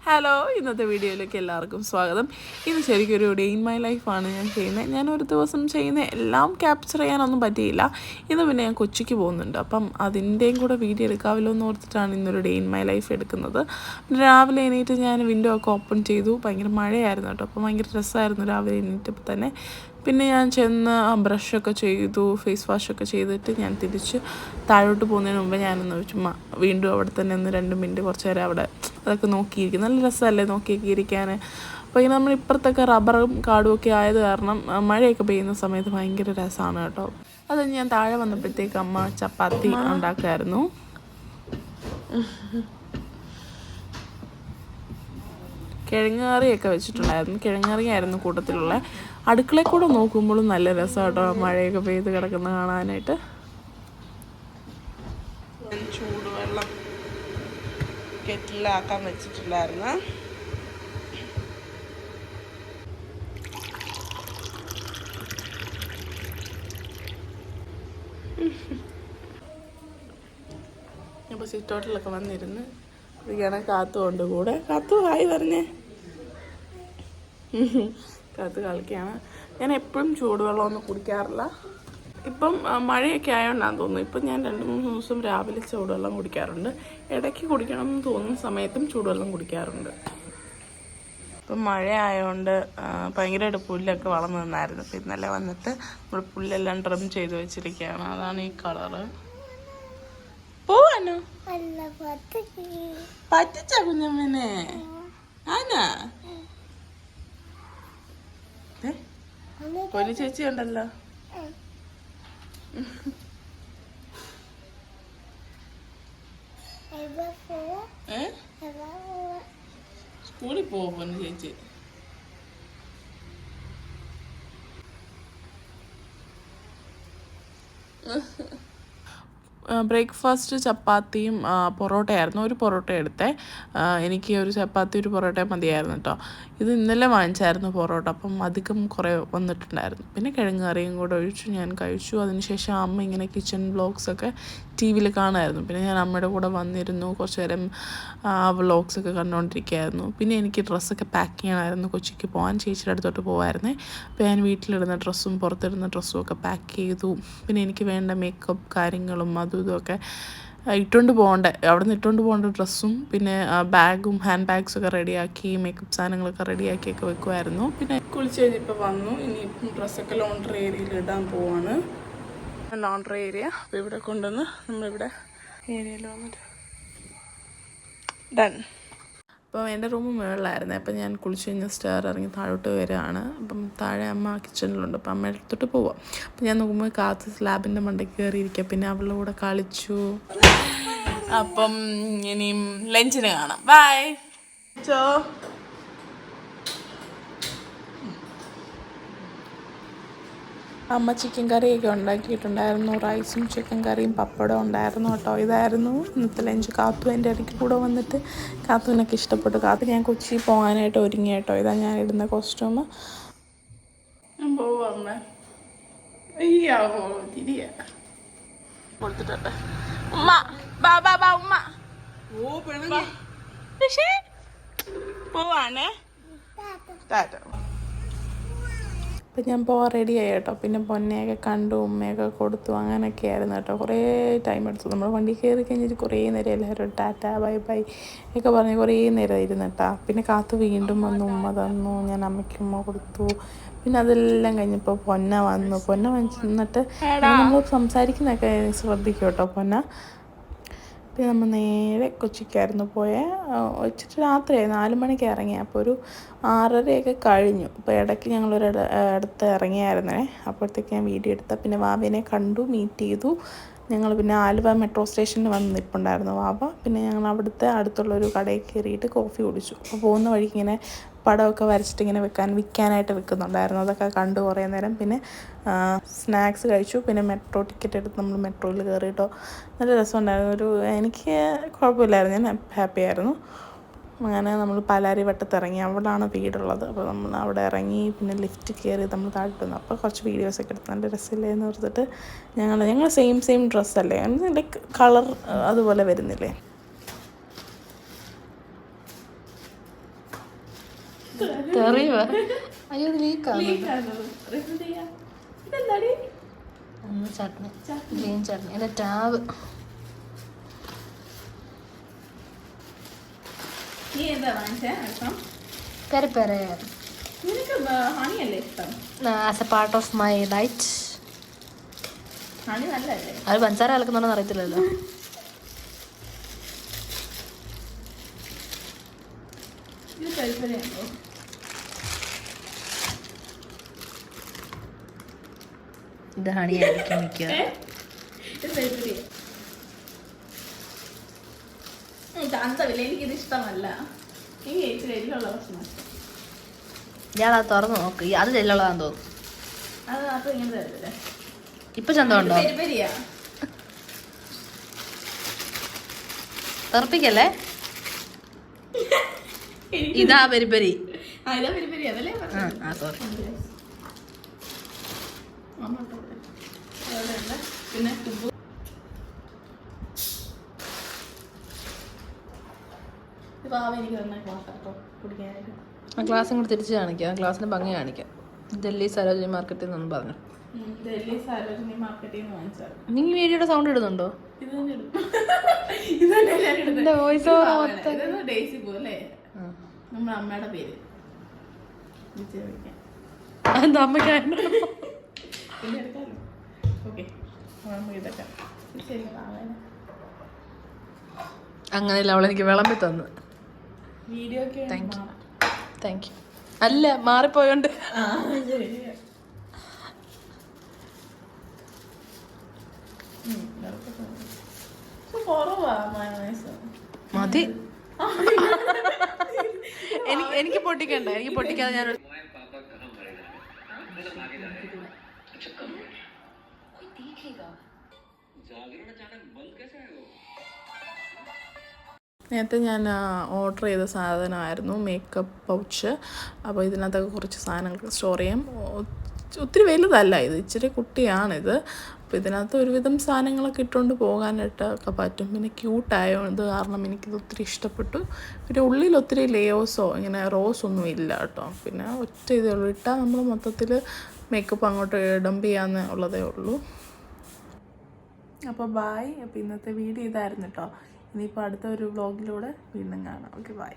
Hello, ഇന്നത്തെ വീഡിയോയിലേക്ക് എല്ലാവർക്കും സ്വാഗതം. ഇത് ശരിക്കും ഒരു ഡേ ഇൻ മൈ ലൈഫാണ് ഞാൻ ചെയ്യുന്നത്. ഞാൻ ഒരു ദിവസം ചെയ്യുന്ന എല്ലാം ക്യാപ്ചർ ചെയ്യാനൊന്നും പറ്റിയില്ല. ഇന്ന് പിന്നെ ഞാൻ കൊച്ചിക്ക് പോകുന്നുണ്ട്, അപ്പം അതിൻ്റെയും കൂടെ വീഡിയോ എടുക്കാമല്ലോ എന്ന് ഓർത്തിട്ടാണ് ഇന്നൊരു ഡേ ഇൻ മൈ ലൈഫ് എടുക്കുന്നത്. രാവിലെ എണീറ്റ് ഞാൻ വിൻഡോ ഒക്കെ ഓപ്പൺ ചെയ്തു. ഭയങ്കര മഴയായിരുന്നു കേട്ടോ, അപ്പം ഭയങ്കര രസമായിരുന്നു രാവിലെ എണീറ്റപ്പോൾ തന്നെ. പിന്നെ ഞാൻ ചെന്ന് ബ്രഷൊക്കെ ചെയ്തു, ഫേസ് വാഷൊക്കെ ചെയ്തിട്ട് ഞാൻ തിരിച്ച് താഴോട്ട് പോകുന്നതിന് മുമ്പ് ഞാനൊന്ന് ചുമ്മാ വീണ്ടും അവിടെ തന്നെ ഒന്ന് 2 മിനിറ്റ് കുറച്ച് നേരം അവിടെ അതൊക്കെ നോക്കിയിരിക്കും. നല്ല രസമല്ലേ നോക്കിയൊക്കെ ഇരിക്കാൻ. അപ്പോൾ ഇങ്ങനെ നമ്മൾ ഇപ്പുറത്തൊക്കെ റബ്ബറും കാടും ഒക്കെ ആയത് കാരണം മഴയൊക്കെ പെയ്യുന്ന സമയത്ത് ഭയങ്കര രസമാണ് കേട്ടോ. അത് ഞാൻ താഴെ വന്നപ്പോഴത്തേക്ക് അമ്മ ചപ്പാത്തി ഉണ്ടാക്കുമായിരുന്നു. കിഴങ്ങ് കറിയൊക്കെ വെച്ചിട്ടുണ്ടായിരുന്നു. കിഴങ്ങ് കറിയായിരുന്നു കൂട്ടത്തിലുള്ള. അടുക്കളയിൽ കൂടെ നോക്കുമ്പോഴും നല്ല രസം കേട്ടോ, മഴയൊക്കെ പെയ്ത് കിടക്കുന്ന കാണാനായിട്ട്. ചൂടുവെള്ളം കെറ്റിലാക്കാൻ വെച്ചിട്ടുണ്ടായിരുന്നു. അപ്പോൾ സിറ്റൗട്ടിലൊക്കെ വന്നിരുന്ന് ഇരിക്കുകയാണ്. കാത്തുകൊണ്ട് കൂടെ. കാത്തു ഹായ് പറഞ്ഞേ. കാത്ത് കളിക്കുകയാണ്. ഞാൻ എപ്പോഴും ചൂടുവെള്ളമൊന്നും കുടിക്കാറില്ല. ഇപ്പം മഴയൊക്കെ ആയതുകൊണ്ടാണെന്ന് തോന്നുന്നു. ഇപ്പം ഞാൻ 2-3 ദിവസം രാവിലെ ചൂടുവെള്ളം കുടിക്കാറുണ്ട്. ഇടയ്ക്ക് കുടിക്കണം എന്ന് തോന്നുന്ന സമയത്തും ചൂടുവെള്ളം കുടിക്കാറുണ്ട്. ഇപ്പം മഴ ആയതുകൊണ്ട് ഭയങ്കരമായിട്ട് പുല്ലൊക്കെ വളർന്നു നിന്നായിരുന്നു. അപ്പം ഇന്നലെ വന്നിട്ട് നമ്മൾ പുല്ലെല്ലാം ട്രിം ചെയ്ത് വെച്ചിരിക്കുകയാണ്. അതാണ് ഈ കളറ്. പോവാനോ പറ്റിച്ച കുഞ്ഞമ്മനെ ആനാ കൊല്ലി ചേച്ചി ഉണ്ടല്ലോ. സ്കൂളിൽ പോവും പൊന്നു ചേച്ചി. ബ്രേക്ക്ഫാസ്റ്റ് ചപ്പാത്തിയും പൊറോട്ടയായിരുന്നു. ഒരു പൊറോട്ട എടുത്തേ. എനിക്ക് ഒരു ചപ്പാത്തി ഒരു പൊറോട്ട മതിയായിരുന്നു കേട്ടോ. ഇത് ഇന്നലെ വാങ്ങിച്ചായിരുന്നു പൊറോട്ട, അപ്പം അധികം കുറേ വന്നിട്ടുണ്ടായിരുന്നു. പിന്നെ കിഴങ്ങ് കറിയും കൂടെ ഒഴിച്ചു ഞാൻ കഴിച്ചു. അതിനുശേഷം അമ്മ ഇങ്ങനെ കിച്ചൺ വ്ളോഗ്സൊക്കെ ടി വിയിൽ കാണുമായിരുന്നു. പിന്നെ ഞാൻ അമ്മയുടെ കൂടെ വന്നിരുന്നു. കുറച്ച് നേരം വ്ളോഗ്സൊക്കെ കണ്ടുകൊണ്ടിരിക്കുകയായിരുന്നു. പിന്നെ എനിക്ക് ഡ്രസ്സൊക്കെ പാക്ക് ചെയ്യണമായിരുന്നു. കൊച്ചിക്ക് പോകാൻ ചേച്ചിയുടെ അടുത്തോട്ട് പോകുമായിരുന്നേ. അപ്പോൾ ഞാൻ വീട്ടിലിടുന്ന ഡ്രസ്സും പുറത്തിടുന്ന ഡ്രസ്സും ഒക്കെ പാക്ക് ചെയ്തു. പിന്നെ എനിക്ക് വേണ്ട മേക്കപ്പ് കാര്യങ്ങളും അതും ഇതുമൊക്കെ ഇട്ടുകൊണ്ട് പോകേണ്ട, അവിടെ നിന്ന് ഇട്ടുകൊണ്ട് പോകേണ്ട ഡ്രസ്സും പിന്നെ ബാഗും ഹാൻഡ് ബാഗ്സൊക്കെ റെഡിയാക്കി മേക്കപ്പ് സാധനങ്ങളൊക്കെ റെഡിയാക്കിയൊക്കെ വെക്കുമായിരുന്നു. പിന്നെ കുളിച്ച് കഴിഞ്ഞപ്പോൾ വന്നു. ഇനിയിപ്പം ഡ്രസ്സൊക്കെ ലോണ്ടറി ഏരിയയിൽ ഇടാൻ പോവാണ്. Laundry area. അപ്പോൾ ഇവിടെ കൊണ്ടുവന്ന് നമ്മളിവിടെ ഏരിയയിൽ വന്നിട്ട് ഡൺ. അപ്പോൾ എൻ്റെ റൂം മുകളിലായിരുന്നു. അപ്പം ഞാൻ കുളിച്ച് കഴിഞ്ഞ് സ്റ്റെയർ ഇറങ്ങി താഴോട്ട് വരികയാണ്. അപ്പം താഴെ അമ്മ കിച്ചണിലുണ്ട്. അപ്പം അമ്മയുടെ അടുത്തോട്ട് പോവാം. അപ്പം ഞാൻ നോക്കുമ്പോൾ കാത്ത് സ്ലാബിൻ്റെ മണ്ടയ്ക്ക് കയറിയിരിക്കുക. പിന്നെ അവളുടെ കൂടെ കളിച്ചു. അപ്പം ഇനിയും ലഞ്ചിന് കാണാം. ബൈ ചോ. അമ്മ ചിക്കൻ കറിയൊക്കെ ഉണ്ടാക്കിയിട്ടുണ്ടായിരുന്നു. റൈസും ചിക്കൻ കറിയും പപ്പടം ഉണ്ടായിരുന്നു കേട്ടോ. ഇതായിരുന്നു ഇന്നത്തെ ലഞ്ച്. കാത്തു എൻ്റെ ഇടയ്ക്ക് കൂടെ വന്നിട്ട് കാത്തുവിനൊക്കെ ഇഷ്ടപ്പെട്ടു. കാത്തു ഞാൻ കൊച്ചി പോകാനായിട്ട് ഒരുങ്ങി കേട്ടോ. ഇതാ ഞാൻ ഇടുന്ന കോസ്റ്റ്യൂം. പോവാ അയ്യോ തിരിയ കൊടുത്തിട്ടുണ്ട്. ഉമ്മ ബാ ബാ ബാ ഉമ്മ പോവാണേ. ടാറ്റ. അപ്പം ഞാൻ പോകാൻ റെഡിയായി കേട്ടോ. പിന്നെ പൊന്നെയൊക്കെ കണ്ടു, ഉമ്മയൊക്കെ കൊടുത്തു, അങ്ങനെയൊക്കെ ആയിരുന്നു കേട്ടോ. കുറേ ടൈം എടുത്തു. നമ്മൾ വണ്ടി കയറി കഴിഞ്ഞിട്ട് കുറേ നേരം എല്ലാവരും ടാറ്റ ബൈ ബൈ ഒക്കെ പറഞ്ഞ് കുറേ നേരം ഇരുന്ന് കേട്ടോ. പിന്നെ കാത്തു വീണ്ടും വന്നു, ഉമ്മ തന്നു, ഞാൻ അമ്മയ്ക്ക് ഉമ്മ കൊടുത്തു. പിന്നെ അതെല്ലാം കഴിഞ്ഞപ്പോൾ പൊന്ന വന്നു. പൊന്ന വന്നിട്ട് നമ്മൾ സംസാരിക്കുന്നതൊക്കെ ശ്രദ്ധിക്കും കേട്ടോ പൊന്ന. പിന്നെ നമ്മൾ നേരെ കൊച്ചിക്കായിരുന്നു പോയത്. വെച്ചിട്ട് രാത്രിയായി 4 മണിക്ക് ഇറങ്ങി. അപ്പോൾ ഒരു 6:30 കഴിഞ്ഞു. അപ്പോൾ ഇടയ്ക്ക് ഞങ്ങളൊരു അടുത്ത് ഇറങ്ങിയായിരുന്നേ. അപ്പോഴത്തേക്ക് ഞാൻ വീഡിയോ എടുത്ത. പിന്നെ വാവേനെ കണ്ടു, മീറ്റ് ചെയ്തു. ഞങ്ങൾ പിന്നെ ആലുവ മെട്രോ സ്റ്റേഷനിൽ വന്ന് നിൽപ്പുണ്ടായിരുന്നു വാവ. പിന്നെ ഞങ്ങൾ അവിടുത്തെ അടുത്തുള്ളൊരു കടയിൽ കയറിയിട്ട് കോഫി കുടിച്ചു. അപ്പോൾ പോകുന്ന വഴിക്ക് ഇങ്ങനെ പടമൊക്കെ വരച്ചിട്ട് ഇങ്ങനെ വിൽക്കാനായിട്ട് വെക്കുന്നുണ്ടായിരുന്നു. അതൊക്കെ കണ്ടു കുറേ നേരം. പിന്നെ സ്നാക്സ് കഴിച്ചു. പിന്നെ മെട്രോ ടിക്കറ്റ് എടുത്ത് നമ്മൾ മെട്രോയിൽ കയറിയിട്ടോ. നല്ല രസമുണ്ടായിരുന്നു. എനിക്ക് കുഴപ്പമില്ലായിരുന്നു, ഞാൻ ഹാപ്പി ആയിരുന്നു. അങ്ങനെ നമ്മൾ പാലാരിവട്ടത്ത് ഇറങ്ങി. അവിടെയാണ് വീടുള്ളത്. അപ്പോൾ നമ്മൾ അവിടെ ഇറങ്ങി പിന്നെ ലിഫ്റ്റ് കയറി നമ്മൾ താഴോട്ട് വന്നു. അപ്പോൾ കുറച്ച് വീഡിയോസൊക്കെ എടുത്ത് നല്ല ഡ്രസ്സില്ലേ എന്ന് ഓർത്തിട്ട് ഞങ്ങൾ സെയിം ഡ്രസ്സല്ലേ, ലൈക്ക് കളർ അതുപോലെ വരുന്നില്ലേ. തെറിയുവാ. അയ്യോ ഇത് ലീക്കാണ്. ചട്നി, ഗ്രീൻ ചട്നി. എൻ്റെ ടാബ് പെരെ as a part of my diet. അത് പഞ്ചസാര കലക്കുന്നുണ്ടെന്ന് അറിയത്തില്ലല്ലോ. ഇത് ഹണിയായിരിക്കും മിക്കവാറും. എനിക്കിത് ഇഷ്ടമല്ല. ഇയാളത് തുറന്ന് നോക്ക്. അത് ചെല്ലുള്ളതാന്ന് തോന്നുന്നു. ഇപ്പൊ ചന്തമുണ്ടോ? തെറപ്പിക്കല്ലേ. ഇതാ പെരിപ്പരി. സോറി. പിന്നെ ആ ഗ്ലാസും കൂടി തിരിച്ച് കാണിക്കാം. ഗ്ലാസിന് ഭംഗി കാണിക്കാം. ഡൽഹി സരോജിനി മാർക്കറ്റിൽ നിന്നൊന്നും പറഞ്ഞു. ഡൽഹി സരോജിനി മാർക്കറ്റിൽ നിന്ന് വാങ്ങിച്ചത്. നീ വീഡിയോയുടെ സൗണ്ട് ഇടുന്നുണ്ടോ? വോയിസ് ഓവർ ഡേയ്സി പോലെ നമ്മുടെ അമ്മയുടെ പേര് അങ്ങനെയല്ല, അവളെനിക്ക് വിളമ്പി തന്നു. Thank you. അല്ല, മാറിപ്പോയോണ്ട്. മതി. എനിക്ക് പൊട്ടിക്കണ്ട. എനിക്ക് പൊട്ടിക്കാതെ ഞാൻ നേരത്തെ ഞാൻ ഓർഡർ ചെയ്ത സാധനമായിരുന്നു മേക്കപ്പ് പൗച്ച്. അപ്പോൾ ഇതിനകത്തൊക്കെ കുറച്ച് സാധനങ്ങൾ സ്റ്റോർ ചെയ്യാം. ഒത്തിരി വലുതല്ല ഇത്, ഇച്ചിരി കുട്ടിയാണിത്. അപ്പോൾ ഇതിനകത്ത് ഒരുവിധം സാധനങ്ങളൊക്കെ ഇട്ടുകൊണ്ട് പോകാനായിട്ടൊക്കെ പറ്റും. പിന്നെ ക്യൂട്ടായത് കാരണം എനിക്കിത് ഒത്തിരി ഇഷ്ടപ്പെട്ടു. പിന്നെ ഉള്ളിൽ ഒത്തിരി ലേയേഴ്സോ ഇങ്ങനെ റോസൊന്നും ഇല്ല കേട്ടോ. പിന്നെ ഒറ്റ ഇതേ ഉള്ളൂ, ഇട്ടാൽ നമ്മൾ മൊത്തത്തിൽ മേക്കപ്പ് അങ്ങോട്ട് ഡംപ് ചെയ്യാമെന്നേ ഉള്ളതേ ഉള്ളൂ. അപ്പോൾ ബായ്. അപ്പോൾ ഇന്നത്തെ വീഡിയോ ഇതായിരുന്നു കേട്ടോ. ഇനിയിപ്പോൾ അടുത്ത ഒരു വ്ളോഗിലൂടെ വീണ്ടും കാണാം. Okay, by.